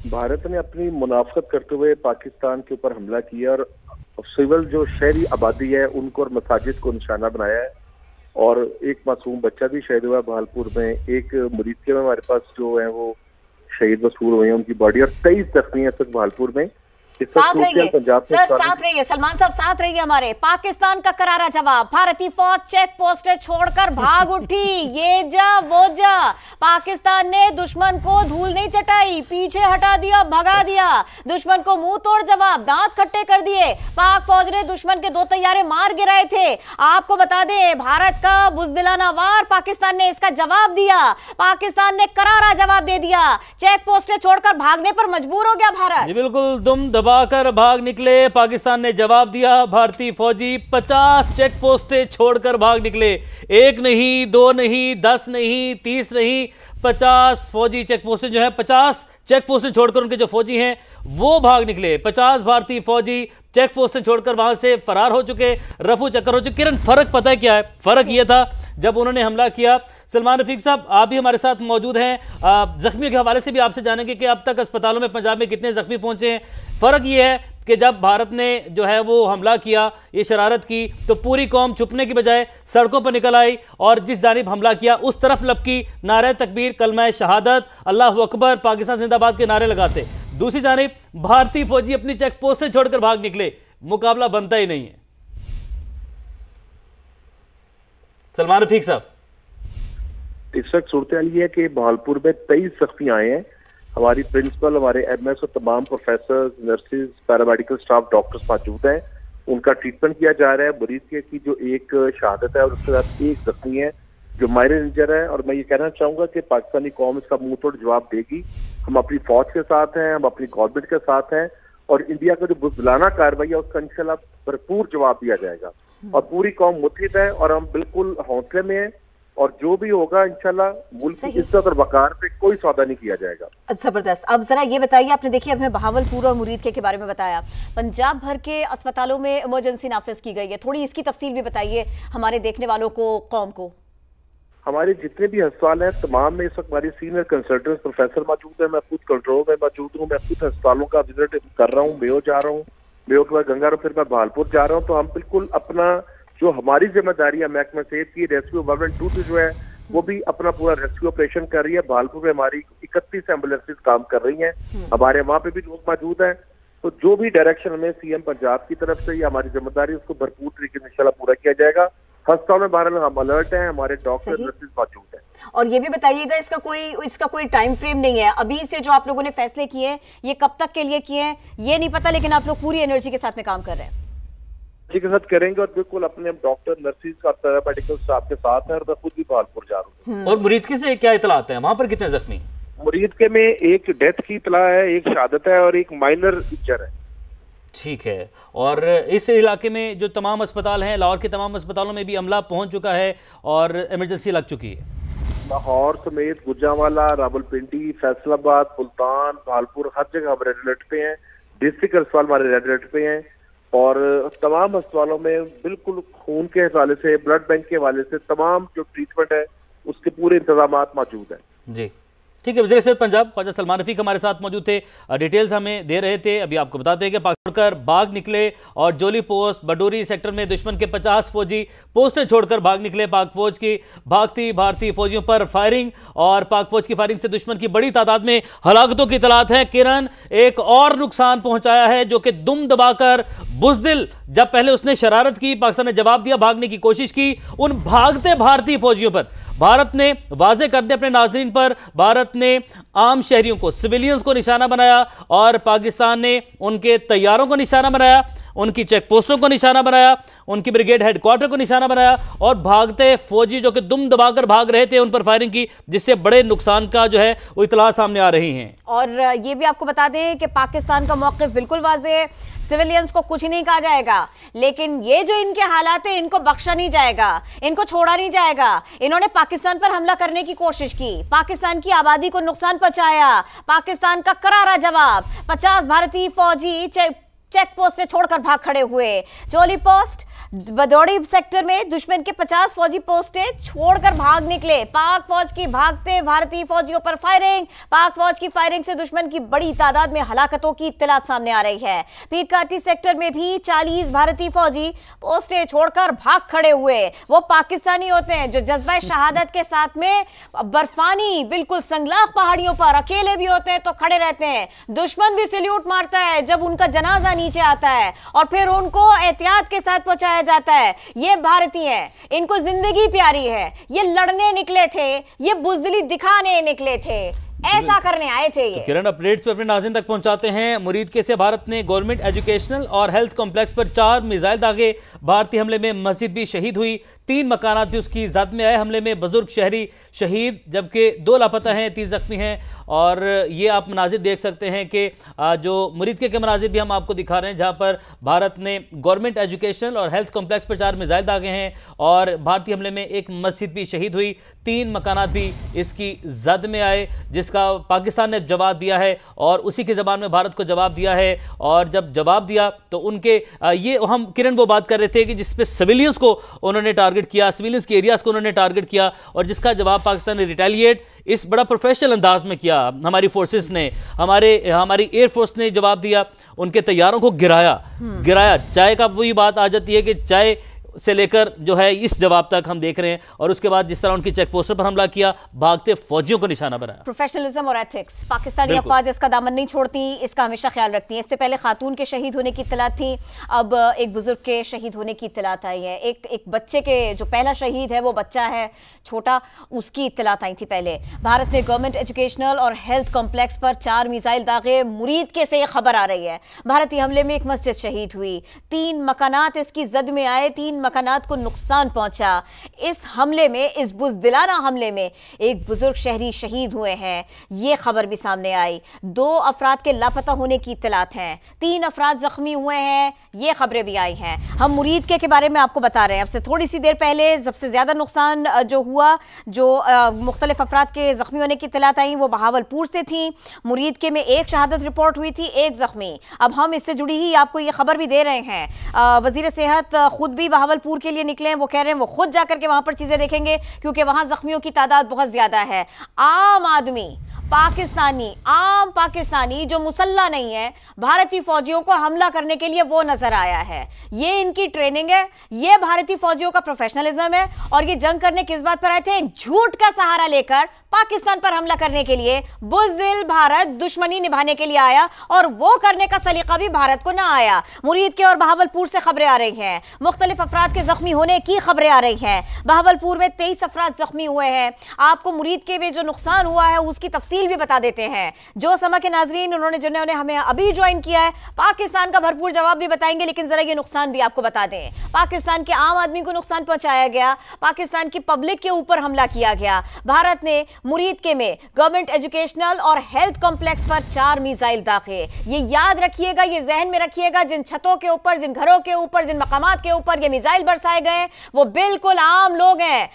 भारत ने अपनी मुनाफत करते हुए पाकिस्तान के ऊपर हमला किया और सिविल जो शहरी आबादी है उनको और मसाजिद को निशाना बनाया है। और एक मासूम बच्चा भी शहीद हुआ भालपुर में। एक मुरीदके में हमारे पास जो है वो शहीद मसूर हुए हैं, उनकी बॉडी, और 23 जख्मी है तक भालपुर में। साथ रहिए सर, साथ रहिए सलमान साहब, साथ रहिए हमारे। पाकिस्तान का करारा जवाब, भारतीय फौज चेक पोस्टें छोड़कर भाग उठी। ये जा वो जा, पाकिस्तान ने दुश्मन को धूल नहीं चटाई, पीछे हटा दिया, भगा दिया। दुश्मन को मुंह तोड़ जवाब, दांत खट्टे कर दिए। पाक फौज ने दुश्मन के 2 तैयारे मार गिराए थे। आपको बता दें, भारत का बुज़दिलाना वार पाकिस्तान ने इसका जवाब दिया। पाकिस्तान ने करारा जवाब दे दिया। चेक पोस्टें छोड़कर भागने पर मजबूर हो गया भारत। बिल्कुल दुम कर भाग निकले। पाकिस्तान ने जवाब दिया। भारतीय फौजी 50 चेक पोस्टें छोड़कर भाग निकले। 1 नहीं, 2 नहीं, 10 नहीं, 30 नहीं, 50 फौजी चेक पोस्टें जो है 50 चेक पोस्टें छोड़कर उनके जो फौजी हैं वो भाग निकले। 50 भारतीय फौजी चेक पोस्टें छोड़कर वहां से फरार हो चुके, रफू चक्कर हो चुके। किरण, फर्क पता है क्या है? फर्क यह था जब उन्होंने हमला किया। सलमान रफीक साहब, आप भी हमारे साथ मौजूद हैं। जख्मियों के हवाले से भी आपसे जानेंगे कि अब तक अस्पतालों में पंजाब में कितने जख्मी पहुंचे हैं। फर्क यह है कि जब भारत ने जो है वो हमला किया, ये शरारत की, तो पूरी कौम छुपने की बजाय सड़कों पर निकल आई और जिस जानिब हमला किया उस तरफ लपकी, नारे तकबीर, कलमा शहादत, अल्लाह अकबर, पाकिस्तान जिंदाबाद के नारे लगाते। दूसरी जानिब भारतीय फौजी अपनी चेक पोस्ट से छोड़कर भाग निकले। मुकाबला बनता ही नहीं है। सलमान रफीक साहब, इस वक्त सूरत ये है कि भालपुर में 23 जख्मी आए हैं। हमारी प्रिंसिपल, हमारे एमएस और तमाम professor, nurses, paramedical staff, doctors मौजूद हैं। उनका ट्रीटमेंट किया जा रहा है। मरीज की जो एक शहादत है और उसके साथ एक जख्मी है जो माइनर इंजर है। और मैं ये कहना चाहूंगा कि पाकिस्तानी कौम इसका मुंह तोड़ जवाब देगी। हम अपनी फौज के साथ हैं, हम अपनी गवर्नमेंट के साथ हैं और इंडिया का जो बुज़दिलाना कार्रवाई है उसका इंशाल्लाह भरपूर जवाब दिया जाएगा। और पूरी कौम मुत्तहिद है और हम बिल्कुल हौसले में हैं और जो भी होगा इंशाल्लाह मुल्क की इज्जत और वकार पे कोई सौदा नहीं किया जाएगा। जबरदस्त। अब जरा ये बताइए, आपने देखिए अपने बहावलपुर और मुरीद के बारे में बताया, पंजाब भर के अस्पतालों में इमरजेंसी नाफिज की गई है। थोड़ी इसकी तफसील भी बताइए हमारे देखने वालों को, कौम को। हमारे जितने भी अस्पताल हैं तमाम में इस वक्त हमारी सीनियर कंसल्टेंट प्रोफेसर मौजूद है। मैं खुद कंट्रोल में मौजूद हूँ। मैं खुद अस्पतालों का विजिट कर रहा हूँ। मेयो जा रहा हूँ, मेयो के बाद गंगाराम, फिर मैं भालपुर जा रहा हूँ। तो हम बिल्कुल अपना जो हमारी जिम्मेदारी है महकमा सेहत की, रेस्क्यू गवर्नमेंट 2 जो है वो भी अपना पूरा रेस्क्यू ऑपरेशन कर रही है। भालपुर में हमारी 31 एम्बुलेंसेज काम कर रही हैं। हमारे वहाँ पे भी लोग मौजूद हैं। तो जो भी डायरेक्शन हमें सीएम पंजाब की तरफ से, ये हमारी जिम्मेदारी, उसको भरपूर तरीके से इंशाल्लाह पूरा किया जाएगा। अस्पताल में बहरहाल हम अलर्ट हैं, हमारे डॉक्टर नर्सेज मौजूद हैं। और ये भी बताइएगा, इसका कोई टाइम फ्रेम नहीं है। अभी से जो आप लोगों ने फैसले किए हैं ये कब तक के लिए किए हैं ये नहीं पता, लेकिन आप लोग पूरी एनर्जी के साथ में काम कर रहे हैं। के साथ करेंगे और बिल्कुल अपने डॉक्टर, नर्सेज का, पैरामेडिकल स्टाफ के साथ है। और मैं खुद भी भालपुर जा रहा हूँ। और मुरीदके से क्या इतलात है? वहां पर कितने जख्मी? मुरीदके में एक डेथ की इतला है, एक शहादत है और एक माइनर इंजर है। ठीक है। और इस इलाके में जो तमाम अस्पताल हैं, लाहौर के तमाम अस्पतालों में भी अमला पहुंच चुका है और इमरजेंसी लग चुकी है। लाहौर समेत गुजरांवाला, रावलपिंडी, फैसलाबाद, मुल्तान, भालपुर, हर जगह हम रेड अलर्ट पे हैं। डिस्ट्रिक्ट अस्पताल हमारे रेड अलर्ट पे हैं और तमाम अस्पतालों में बिल्कुल खून के हवाले से, ब्लड बैंक के हवाले से तमाम जो ट्रीटमेंट है उसके पूरे इंतजाम मौजूद हैं। जी ठीक है। वज़ीर-ए-सेहत पंजाब ख्वाजा सलमान रफीक हमारे साथ मौजूद थे, डिटेल्स हमें दे रहे थे। अभी आपको बताते हैं कि पाक छोड़कर भाग निकले और जोली पोस्ट, बडोरी सेक्टर में दुश्मन के 50 फौजी पोस्टें छोड़कर भाग निकले। पाक फौज की भागती भारतीय फौजियों पर फायरिंग और पाक फौज की फायरिंग से दुश्मन की बड़ी तादाद में हलाकतों की इतलात है। किरण, एक और नुकसान पहुंचाया है जो कि दुम दबाकर बुज़दिल, जब पहले उसने शरारत की, पाकिस्तान ने जवाब दिया, भागने की कोशिश की, उन भागते भारतीय फौजियों पर भारत ने वाजे कर दिया अपने नाज़रीन पर, भारत ने आम शहरियों को, सिविलियंस को निशाना बनाया और पाकिस्तान ने उनके तैयारों को निशाना बनाया, उनकी चेक पोस्टों को निशाना बनाया, उनकी ब्रिगेड हेडक्वार्टर को निशाना बनाया और भागते फौजी जो कि दुम दबाकर भाग रहे थे उन पर फायरिंग की, जिससे बड़े नुकसान का जो है वो इतला सामने आ रही हैं। और ये भी आपको बता दें कि पाकिस्तान का मौक़िफ़ बिल्कुल वाज़ेह है, सिविलियंस को कुछ नहीं कहा जाएगा, लेकिन ये जो इनके हालात है इनको बख्शा नहीं जाएगा, इनको छोड़ा नहीं जाएगा। इन्होंने पाकिस्तान पर हमला करने की कोशिश की, पाकिस्तान की आबादी को नुकसान पहुंचाया, पाकिस्तान का करारा जवाब। 50 भारतीय फौजी चेक पोस्ट छोड़कर भाग खड़े हुए। चोली पोस्ट बदौड़ी सेक्टर में दुश्मन के 50 फौजी पोस्टें छोड़कर भाग निकले। पाक फौज की भागते भारतीय फौजियों पर फायरिंग। पाक फौज की फायरिंग से दुश्मन की बड़ी तादाद में हलाकतों की इत्तलात सामने आ रही है। पीरकाटी सेक्टर में भी 40 भारतीय फौजी पोस्टें छोड़कर भाग खड़े हुए। वो पाकिस्तानी होते हैं जो जज्बा शहादत के साथ में बर्फानी बिल्कुल संगलाख पहाड़ियों पर अकेले भी होते हैं तो खड़े रहते हैं। दुश्मन भी सैल्यूट मारता है जब उनका जनाजा नीचे आता है और फिर उनको एहतियात के साथ पहुंचाया जाता है। ये भारतीय हैं, इनको जिंदगी प्यारी है, ये लड़ने निकले थे, ये बुज़दिली दिखाने निकले थे, ऐसा करने आए थे ये। तो किरण अपडेट्स पे अपने नाज़रीन तक पहुंचाते हैं। मुरीद के से भारत ने गवर्नमेंट एजुकेशनल और हेल्थ कॉम्प्लेक्स पर 4 मिसाइल दागे। भारतीय हमले में मस्जिद भी शहीद हुई, 3 मकानात भी उसकी जद में आए। हमले में बुजुर्ग शहरी शहीद जबकि 2 लापता हैं, 30 जख्मी हैं। और ये आप मनाजिर देख सकते हैं कि जो मुरीद के मनाजिर भी हम आपको दिखा रहे हैं जहाँ पर भारत ने गवर्नमेंट एजुकेशनल और हेल्थ कॉम्प्लेक्स पर 4 मिसाइल दागे हैं और भारतीय हमले में एक मस्जिद भी शहीद हुई, 3 मकानात भी इसकी जद में आए, जिसका पाकिस्तान ने जवाब दिया है और उसी की ज़बान में भारत को जवाब दिया है। और जब जवाब दिया तो उनके ये हम किरण वो बात कर रहे थे कि जिस पे सिविलियंस को उन्होंने टारगेट किया, सिविलियंस के एरियाज़ को उन्होंने टारगेट किया और जिसका जवाब पाकिस्तान ने रिटेलिएट इस बड़ा प्रोफेशनल अंदाज में किया। हमारी फोर्सेस ने, हमारी एयरफोर्स ने जवाब दिया, उनके तैयारों को गिराया। चाय का वही बात आ जाती है कि चाय से लेकर जो है इस जवाब तक हम देख रहे हैं। और उसके बाद जिस तरह उनकी चेक पोस्टर पर हमला किया, भागते फौजियों को निशाना बनाया। प्रोफेशनलिज्म और एथिक्स, पाकिस्तानी अफवाज इसका दामन नहीं छोड़ती, इसका हमेशा ख्याल रखती हैं। इससे पहले खातून के शहीद होने की इत्तलात थी, अब एक बुजुर्ग के शहीद होने की इत्तलात आई है। एक बच्चे के जो पहला शहीद है वो बच्चा है छोटा, उसकी इत्तलात आई थी पहले। भारत ने गवर्नमेंट एजुकेशनल और हेल्थ कॉम्प्लेक्स पर 4 मिसाइल दागे। मुरीद के से ये खबर आ रही है भारतीय हमले में एक मस्जिद शहीद हुई, 3 मकानात इसकी जद में आए, 3 मकानात को नुकसान पहुंचा। इस हमले में, इस बुज़दिलाना हमले में एक बुजुर्ग शहरी शहीद हुए हैं, ये खबर भी सामने आई। 2 अफराद के लापता होने की इत्तलात हैं, 3 अफराद जख्मी हुए हैं, ये खबरें भी आई हैं। हम मुरीद के बारे में आपको बता रहे हैं। अब से थोड़ी सी देर पहले सबसे ज्यादा नुकसान जो हुआ, जो मुख्तलिफ अफराद के जख्मी होने की इत्तलात आई, वो बहावलपुर से थी। मुरीद के में 1 शहादत रिपोर्ट हुई थी, 1 जख्मी। अब हम इससे जुड़ी ही आपको ये खबर भी दे रहे हैं। वजीर सेहत खुद भी बहावलपुर के लिए निकले हैं, वो कह रहे हैं वो खुद जाकर के वहां पर चीजें देखेंगे क्योंकि वहां जख्मियों की तादाद बहुत ज्यादा है। आम आदमी, आम पाकिस्तानी जो मुसल्ला नहीं है, भारतीय फौजियों को हमला करने के लिए वो नजर आया है। ये इनकी ट्रेनिंग है, ये भारतीय फौजियों का प्रोफेशनलिज्म है। और ये जंग करने किस बात पर आए थे? झूठ का सहारा लेकर पाकिस्तान पर हमला करने के लिए। बुज़दिल भारत दुश्मनी निभाने के लिए आया और वो करने का सलीका भी भारत को ना आया। मुरीद के और बहावलपुर से खबरें आ रही हैं, मुख्तलिफ अफराद के जख्मी होने की खबरें आ रही हैं। बहावलपुर में 23 अफराद जख्मी हुए हैं। आपको मुरीद के में जो नुकसान हुआ है उसकी तफसील भी बता देते हैं। जो समा के नाजरीन जिन्होंने हमें अभी ज्वाइन किया है, पाकिस्तान का भरपूर जवाब भी बताएंगे, लेकिन जरा ये नुकसान भी आपको बता दें। पाकिस्तान के आम आदमी को नुकसान पहुंचाया गया, पाकिस्तान की पब्लिक के ऊपर हमला किया गया। भारत ने मुरीद के में गवर्नमेंट एजुकेशनल और हेल्थ कॉम्प्लेक्स पर 4 मिसाइल दागे। ये याद रखिएगा, ये जहन में रखिएगा, जिन छतों के ऊपर, जिन घरों के ऊपर, जिन मकामात के ऊपर ये मिसाइल बरसाए गए वो बिल्कुल आम लोग हैं।